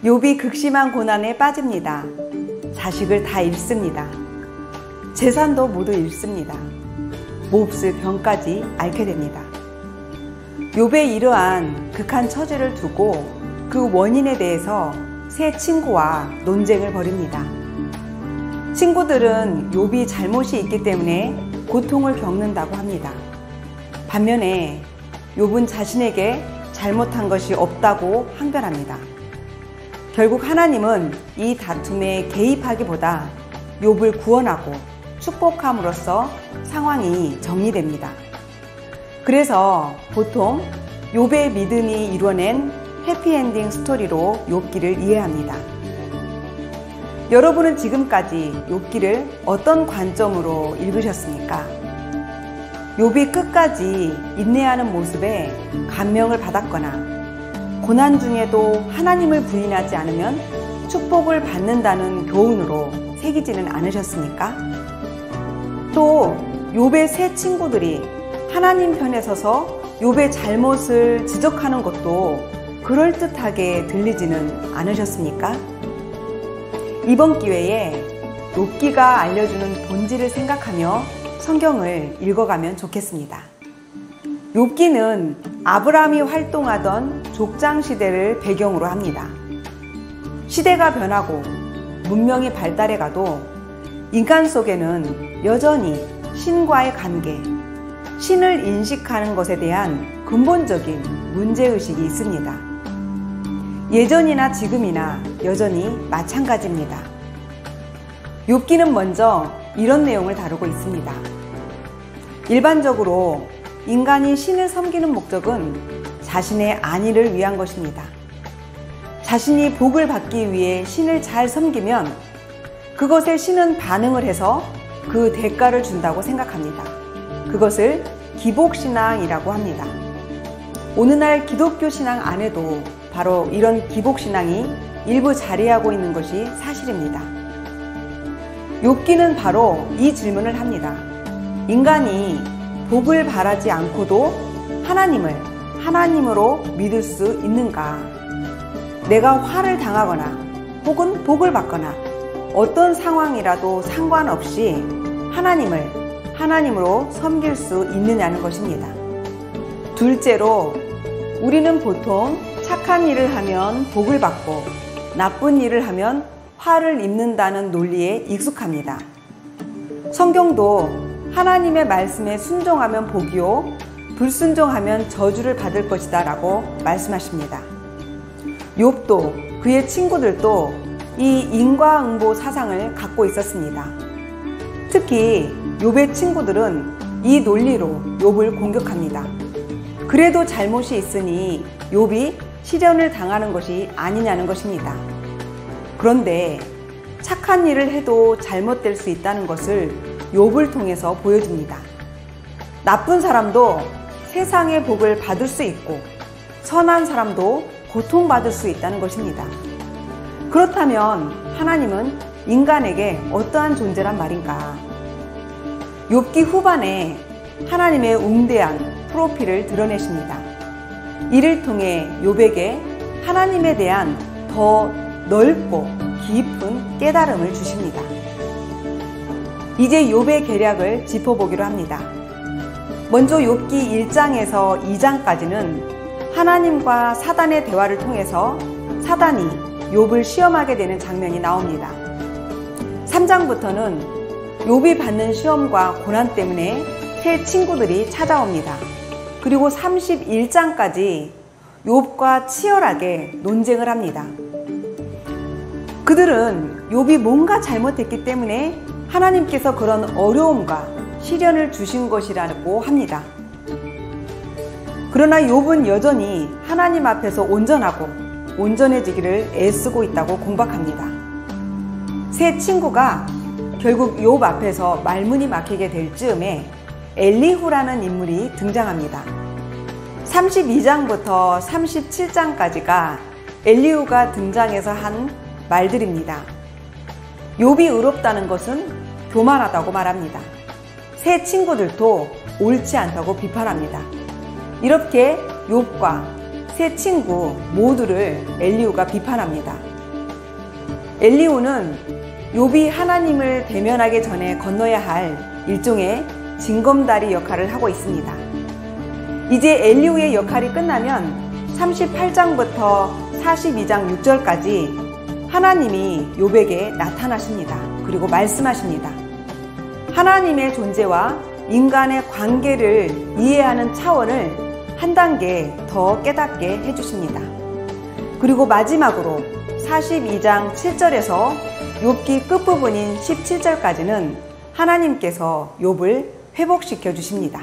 욥이 극심한 고난에 빠집니다. 자식을 다 잃습니다. 재산도 모두 잃습니다. 몹쓸 병까지 앓게 됩니다. 욥의 이러한 극한 처지를 두고 그 원인에 대해서 세 친구와 논쟁을 벌입니다. 친구들은 욥이 잘못이 있기 때문에 고통을 겪는다고 합니다. 반면에 욥은 자신에게 잘못한 것이 없다고 항변합니다. 결국 하나님은 이 다툼에 개입하기보다 욥을 구원하고 축복함으로써 상황이 정리됩니다. 그래서 보통 욥의 믿음이 이뤄낸 해피엔딩 스토리로 욥기를 이해합니다. 여러분은 지금까지 욥기를 어떤 관점으로 읽으셨습니까? 욥이 끝까지 인내하는 모습에 감명을 받았거나 고난 중에도 하나님을 부인하지 않으면 축복을 받는다는 교훈으로 새기지는 않으셨습니까? 또 욥의 세 친구들이 하나님 편에 서서 욥의 잘못을 지적하는 것도 그럴듯하게 들리지는 않으셨습니까? 이번 기회에 욥기가 알려주는 본질을 생각하며 성경을 읽어가면 좋겠습니다. 욥기는 아브라함이 활동하던 족장 시대를 배경으로 합니다. 시대가 변하고 문명이 발달해 가도 인간 속에는 여전히 신과의 관계, 신을 인식하는 것에 대한 근본적인 문제의식이 있습니다. 예전이나 지금이나 여전히 마찬가지입니다. 욥기는 먼저 이런 내용을 다루고 있습니다. 일반적으로 인간이 신을 섬기는 목적은 자신의 안위를 위한 것입니다. 자신이 복을 받기 위해 신을 잘 섬기면 그것에 신은 반응을 해서 그 대가를 준다고 생각합니다. 그것을 기복신앙이라고 합니다. 오늘날 기독교 신앙 안에도 바로 이런 기복신앙이 일부 자리하고 있는 것이 사실입니다. 욥기는 바로 이 질문을 합니다. 인간이 복을 바라지 않고도 하나님을 하나님으로 믿을 수 있는가? 내가 화를 당하거나 혹은 복을 받거나 어떤 상황이라도 상관없이 하나님을 하나님으로 섬길 수 있느냐는 것입니다. 둘째로 우리는 보통 착한 일을 하면 복을 받고 나쁜 일을 하면 화를 입는다는 논리에 익숙합니다. 성경도 하나님의 말씀에 순종하면 복이요 불순종하면 저주를 받을 것이다 라고 말씀하십니다. 욥도 그의 친구들도 이 인과응보 사상을 갖고 있었습니다. 특히 욥의 친구들은 이 논리로 욥을 공격합니다. 그래도 잘못이 있으니 욥이 시련을 당하는 것이 아니냐는 것입니다. 그런데 착한 일을 해도 잘못될 수 있다는 것을 욥을 통해서 보여줍니다. 나쁜 사람도 세상의 복을 받을 수 있고 선한 사람도 고통받을 수 있다는 것입니다. 그렇다면 하나님은 인간에게 어떠한 존재란 말인가? 욥기 후반에 하나님의 웅대한 프로필을 드러내십니다. 이를 통해 욥에게 하나님에 대한 더 넓고 깊은 깨달음을 주십니다. 이제 욥의 계략을 짚어보기로 합니다. 먼저 욥기 1장에서 2장까지는 하나님과 사단의 대화를 통해서 사단이 욥을 시험하게 되는 장면이 나옵니다. 3장부터는 욥이 받는 시험과 고난 때문에 세 친구들이 찾아옵니다. 그리고 31장까지 욥과 치열하게 논쟁을 합니다. 그들은 욥이 뭔가 잘못했기 때문에 하나님께서 그런 어려움과 시련을 주신 것이라고 합니다. 그러나 욥은 여전히 하나님 앞에서 온전하고 온전해지기를 애쓰고 있다고 공박합니다. 세 친구가 결국 욥 앞에서 말문이 막히게 될 즈음에 엘리후라는 인물이 등장합니다. 32장부터 37장까지가 엘리후가 등장해서 한 말들입니다. 욥이 의롭다는 것은 교만하다고 말합니다. 세 친구들도 옳지 않다고 비판합니다. 이렇게 욥과 세 친구 모두를 엘리후가 비판합니다. 엘리후는 욥이 하나님을 대면하기 전에 건너야 할 일종의 징검다리 역할을 하고 있습니다. 이제 엘리후의 역할이 끝나면 38장부터 42장 6절까지 하나님이 욥에게 나타나십니다. 그리고 말씀하십니다. 하나님의 존재와 인간의 관계를 이해하는 차원을 한 단계 더 깨닫게 해주십니다. 그리고 마지막으로 42장 7절에서 욥기 끝부분인 17절까지는 하나님께서 욥을 회복시켜 주십니다.